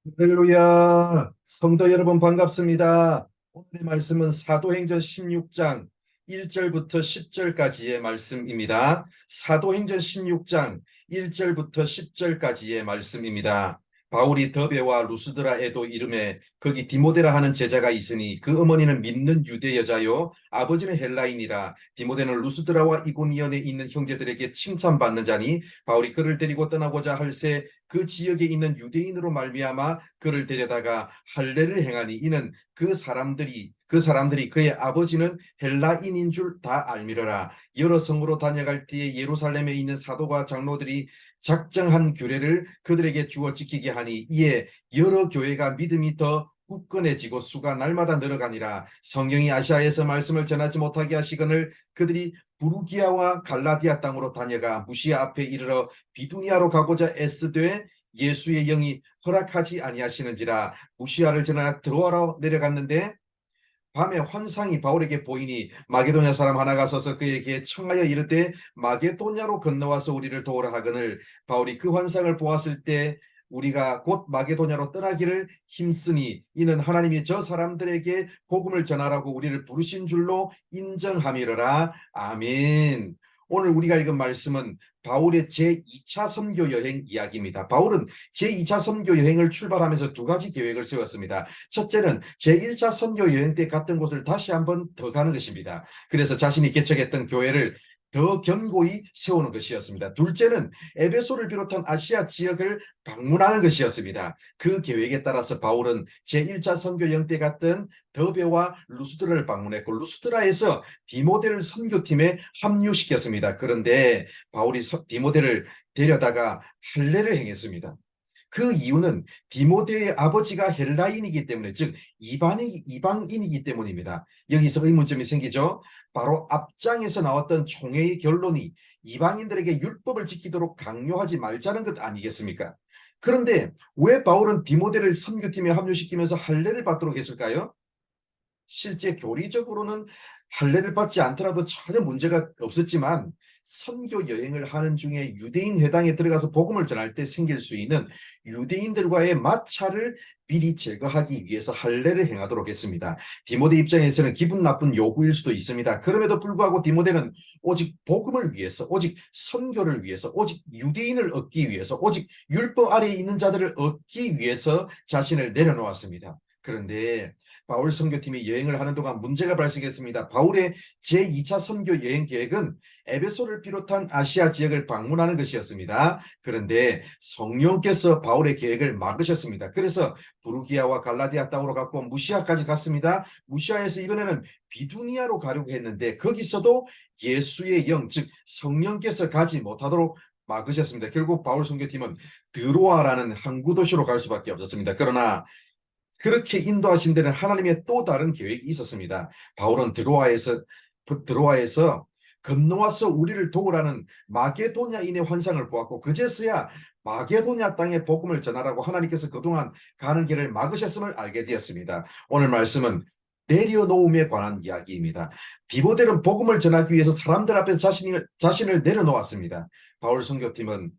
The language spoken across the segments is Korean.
할렐루야. 성도 여러분 반갑습니다. 오늘의 말씀은 사도행전 16장 1절부터 10절까지의 말씀입니다. 사도행전 16장 1절부터 10절까지의 말씀입니다. 바울이 더베와 루스드라에도 이름에 거기 디모데라 하는 제자가 있으니 그 어머니는 믿는 유대 여자요 아버지는 헬라인이라. 디모데는 루스드라와 이고니온에 있는 형제들에게 칭찬받는 자니 바울이 그를 데리고 떠나고자 할새 그 지역에 있는 유대인으로 말미암아 그를 데려다가 할례를 행하니 이는 그 사람들이 그의 아버지는 헬라인인 줄 다 알미러라. 여러 성으로 다녀갈 때에 예루살렘에 있는 사도와 장로들이 작정한 규례를 그들에게 주어 지키게 하니 이에 여러 교회가 믿음이 더 굳건해지고 수가 날마다 늘어가니라. 성령이 아시아에서 말씀을 전하지 못하게 하시거늘 그들이 부르기아와 갈라디아 땅으로 다녀가 무시아 앞에 이르러 비두니아로 가고자 애쓰되 예수의 영이 허락하지 아니하시는지라. 무시아를 지나 드로아로 내려갔는데 밤에 환상이 바울에게 보이니 마게도냐 사람 하나가 서서 그에게 청하여 이르되 마게도냐로 건너와서 우리를 도우라 하거늘 바울이 그 환상을 보았을 때 우리가 곧 마게도냐로 떠나기를 힘쓰니 이는 하나님이 저 사람들에게 복음을 전하라고 우리를 부르신 줄로 인정함이러라. 아멘. 오늘 우리가 읽은 말씀은 바울의 제2차 선교 여행 이야기입니다. 바울은 제2차 선교 여행을 출발하면서 두 가지 계획을 세웠습니다. 첫째는 제1차 선교 여행 때 갔던 곳을 다시 한번 더 가는 것입니다. 그래서 자신이 개척했던 교회를 더 견고히 세우는 것이었습니다. 둘째는 에베소를 비롯한 아시아 지역을 방문하는 것이었습니다. 그 계획에 따라서 바울은 제1차 선교 여행 때 갔던 더베와 루스드라를 방문했고 루스드라에서 디모데를 선교팀에 합류시켰습니다. 그런데 바울이 디모데를 데려다가 할례를 행했습니다. 그 이유는 디모데의 아버지가 헬라인이기 때문에, 즉 이방인이기 때문입니다. 여기서 의문점이 생기죠. 바로 앞장에서 나왔던 총회의 결론이 이방인들에게 율법을 지키도록 강요하지 말자는 것 아니겠습니까? 그런데 왜 바울은 디모데를 선교팀에 합류시키면서 할례를 받도록 했을까요? 실제 교리적으로는 할례를 받지 않더라도 전혀 문제가 없었지만 선교 여행을 하는 중에 유대인 회당에 들어가서 복음을 전할 때 생길 수 있는 유대인들과의 마찰을 미리 제거하기 위해서 할례를 행하도록 했습니다. 디모데 입장에서는 기분 나쁜 요구일 수도 있습니다. 그럼에도 불구하고 디모데는 오직 복음을 위해서, 오직 선교를 위해서, 오직 유대인을 얻기 위해서, 오직 율법 아래에 있는 자들을 얻기 위해서 자신을 내려놓았습니다. 그런데 바울 선교팀이 여행을 하는 동안 문제가 발생했습니다. 바울의 제2차 선교 여행 계획은 에베소를 비롯한 아시아 지역을 방문하는 것이었습니다. 그런데 성령께서 바울의 계획을 막으셨습니다. 그래서 부르기아와 갈라디아 땅으로 갔고 무시아까지 갔습니다. 무시아에서 이번에는 비두니아로 가려고 했는데 거기서도 예수의 영, 즉 성령께서 가지 못하도록 막으셨습니다. 결국 바울 선교팀은 드로아라는 항구 도시로 갈 수밖에 없었습니다. 그러나 그렇게 인도하신 데는 하나님의 또 다른 계획이 있었습니다. 바울은 드로아에서 건너와서 우리를 도우라는 마게도냐인의 환상을 보았고 그제서야 마게도냐 땅에 복음을 전하라고 하나님께서 그동안 가는 길을 막으셨음을 알게 되었습니다. 오늘 말씀은 내려놓음에 관한 이야기입니다. 디모데는 복음을 전하기 위해서 사람들 앞에서 자신을 내려놓았습니다. 바울 선교팀은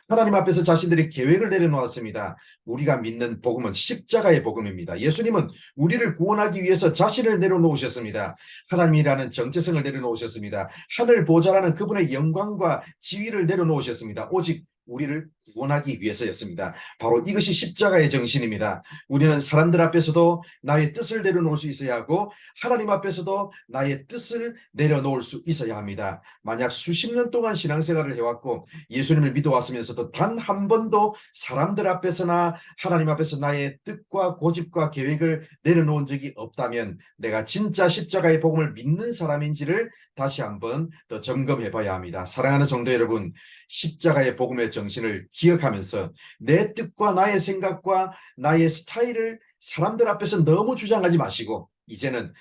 하나님 앞에서 자신들의 계획을 내려놓았습니다. 우리가 믿는 복음은 십자가의 복음입니다. 예수님은 우리를 구원하기 위해서 자신을 내려놓으셨습니다. 하나님이라는 정체성을 내려놓으셨습니다. 하늘 보좌라는 그분의 영광과 지위를 내려놓으셨습니다. 오직 우리를 구원하기 위해서였습니다. 바로 이것이 십자가의 정신입니다. 우리는 사람들 앞에서도 나의 뜻을 내려놓을 수 있어야 하고 하나님 앞에서도 나의 뜻을 내려놓을 수 있어야 합니다. 만약 수십 년 동안 신앙생활을 해왔고 예수님을 믿어왔으면서도 단 한 번도 사람들 앞에서나 하나님 앞에서 나의 뜻과 고집과 계획을 내려놓은 적이 없다면 내가 진짜 십자가의 복음을 믿는 사람인지를 다시 한번 더 점검해 봐야 합니다. 사랑하는 성도 여러분, 십자가의 복음의 정신을 기억하면서 내 뜻과 나의 생각과 나의 스타일을 사람들 앞에서 너무 주장하지 마시고 이제는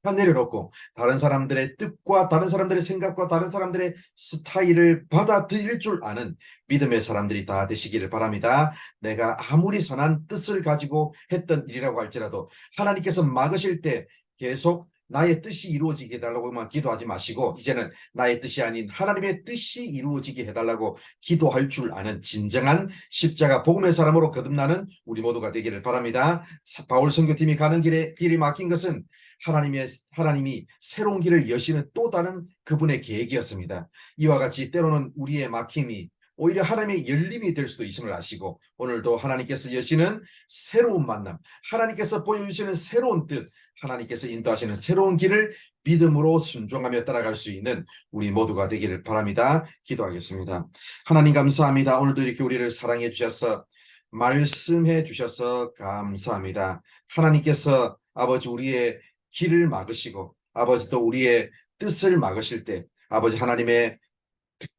다 내려놓고 다른 사람들의 뜻과 다른 사람들의 생각과 다른 사람들의 스타일을 받아들일 줄 아는 믿음의 사람들이 다 되시기를 바랍니다. 내가 아무리 선한 뜻을 가지고 했던 일이라고 할지라도 하나님께서 막으실 때 계속 나의 뜻이 이루어지게 해달라고만 기도하지 마시고 이제는 나의 뜻이 아닌 하나님의 뜻이 이루어지게 해달라고 기도할 줄 아는 진정한 십자가 복음의 사람으로 거듭나는 우리 모두가 되기를 바랍니다. 바울 선교팀이 가는 길이 막힌 것은 하나님이 새로운 길을 여시는 또 다른 그분의 계획이었습니다. 이와 같이 때로는 우리의 막힘이 오히려 하나님의 열림이 될 수도 있음을 아시고 오늘도 하나님께서 여시는 새로운 만남, 하나님께서 보여주시는 새로운 뜻, 하나님께서 인도하시는 새로운 길을 믿음으로 순종하며 따라갈 수 있는 우리 모두가 되기를 바랍니다. 기도하겠습니다. 하나님 감사합니다. 오늘도 이렇게 우리를 사랑해 주셔서 말씀해 주셔서 감사합니다. 하나님께서 아버지 우리의 길을 막으시고 아버지 또 우리의 뜻을 막으실 때 아버지 하나님의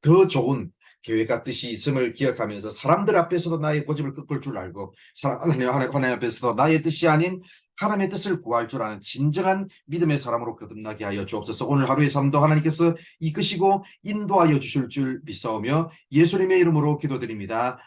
더 좋은 계획과 뜻이 있음을 기억하면서 사람들 앞에서도 나의 고집을 꺾을 줄 알고 하나님 앞에서도 나의 뜻이 아닌 하나님의 뜻을 구할 줄 아는 진정한 믿음의 사람으로 거듭나게 하여 주옵소서. 오늘 하루의 삶도 하나님께서 이끄시고 인도하여 주실 줄 믿사오며 예수님의 이름으로 기도드립니다.